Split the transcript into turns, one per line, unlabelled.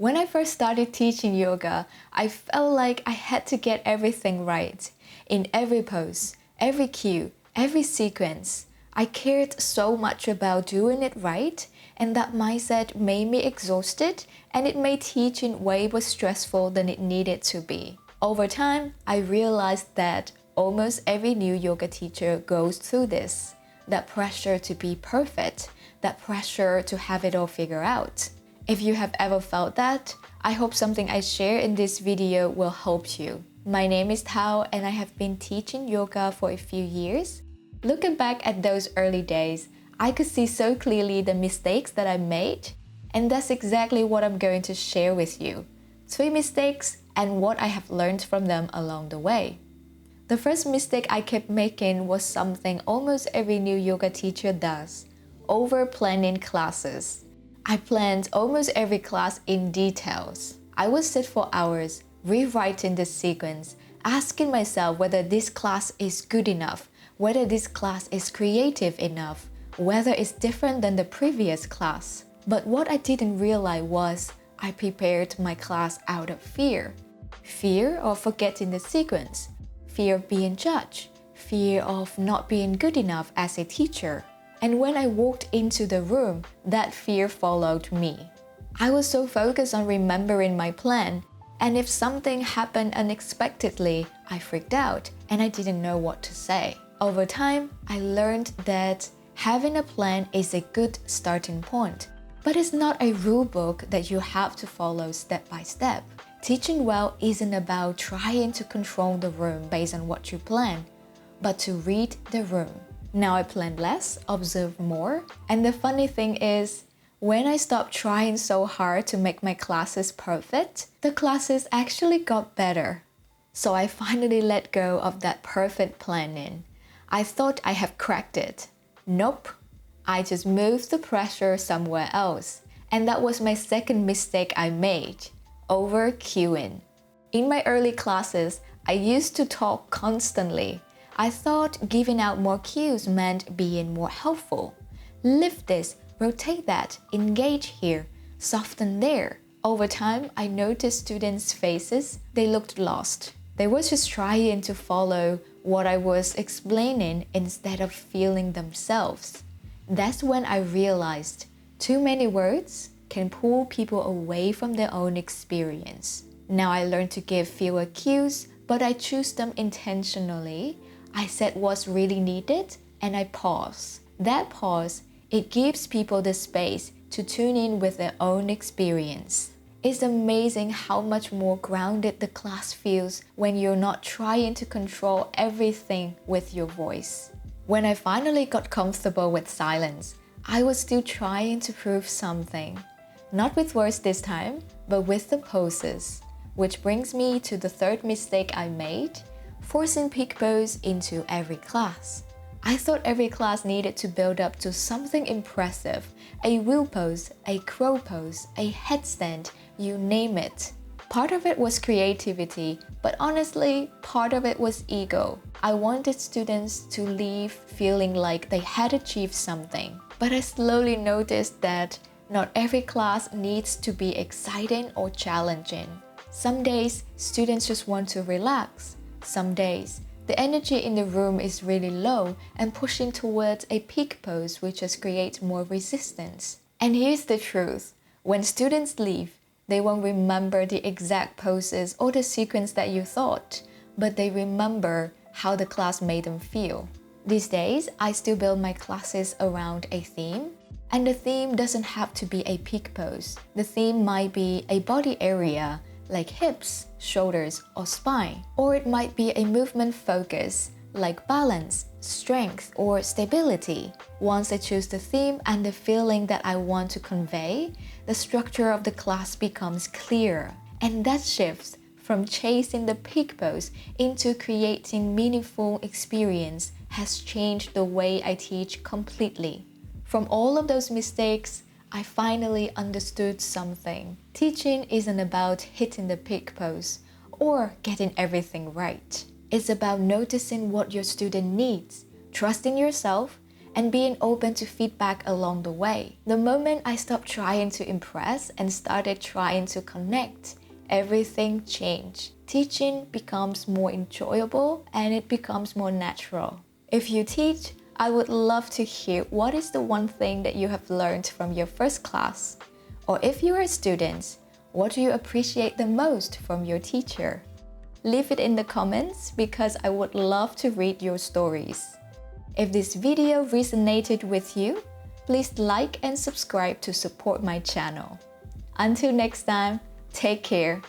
When I first started teaching yoga, I felt like I had to get everything right. In every pose, every cue, every sequence, I cared so much about doing it right, and that mindset made me exhausted, and it made teaching way more stressful than it needed to be. Over time, I realized that almost every new yoga teacher goes through this. That pressure to be perfect, that pressure to have it all figured out. If you have ever felt that, I hope something I share in this video will help you. My name is Thao and I have been teaching yoga for a few years. Looking back at those early days, I could see so clearly the mistakes that I made, and that's exactly what I'm going to share with you. 3 mistakes and what I have learned from them along the way. The first mistake I kept making was something almost every new yoga teacher does: over-planning classes. I planned almost every class in details. I would sit for hours, rewriting the sequence, asking myself whether this class is good enough, whether this class is creative enough, whether it's different than the previous class. But what I didn't realize was I prepared my class out of fear. Fear of forgetting the sequence, fear of being judged, fear of not being good enough as a teacher. And when I walked into the room, that fear followed me. I was so focused on remembering my plan, and if something happened unexpectedly, I freaked out and I didn't know what to say. Over time, I learned that having a plan is a good starting point, but it's not a rule book that you have to follow step by step. Teaching well isn't about trying to control the room based on what you plan, but to read the room. Now I plan less, observe more, and the funny thing is, when I stopped trying so hard to make my classes perfect, the classes actually got better. So I finally let go of that perfect planning. I thought I have cracked it. Nope. I just moved the pressure somewhere else. And that was my second mistake I made: over-cueing. In my early classes, I used to talk constantly. I thought giving out more cues meant being more helpful. Lift this, rotate that, engage here, soften there. Over time, I noticed students' faces, they looked lost. They were just trying to follow what I was explaining instead of feeling themselves. That's when I realized too many words can pull people away from their own experience. Now I learned to give fewer cues, but I choose them intentionally. I said what's really needed, and I pause. That pause, it gives people the space to tune in with their own experience. It's amazing how much more grounded the class feels when you're not trying to control everything with your voice. When I finally got comfortable with silence, I was still trying to prove something. Not with words this time, but with the poses. Which brings me to the third mistake I made: forcing peak pose into every class. I thought every class needed to build up to something impressive: a wheel pose, a crow pose, a headstand, you name it. Part of it was creativity, but honestly, part of it was ego. I wanted students to leave feeling like they had achieved something. But I slowly noticed that not every class needs to be exciting or challenging. Some days, students just want to relax. Some days, the energy in the room is really low and pushing towards a peak pose will just create more resistance. And here's the truth: when students leave, they won't remember the exact poses or the sequence that you thought, but they remember how the class made them feel. These days, I still build my classes around a theme, and the theme doesn't have to be a peak pose. The theme might be a body area, like hips, shoulders, or spine. Or it might be a movement focus, like balance, strength, or stability. Once I choose the theme and the feeling that I want to convey, the structure of the class becomes clear. And that shifts from chasing the peak pose into creating meaningful experience has changed the way I teach completely. From all of those mistakes, I finally understood something. Teaching isn't about hitting the peak pose or getting everything right. It's about noticing what your student needs, trusting yourself, and being open to feedback along the way. The moment I stopped trying to impress and started trying to connect, everything changed. Teaching becomes more enjoyable and it becomes more natural. If you teach, I would love to hear what is the one thing that you have learned from your first class. Or if you are a student, what do you appreciate the most from your teacher? Leave it in the comments because I would love to read your stories. If this video resonated with you, please like and subscribe to support my channel. Until next time, take care.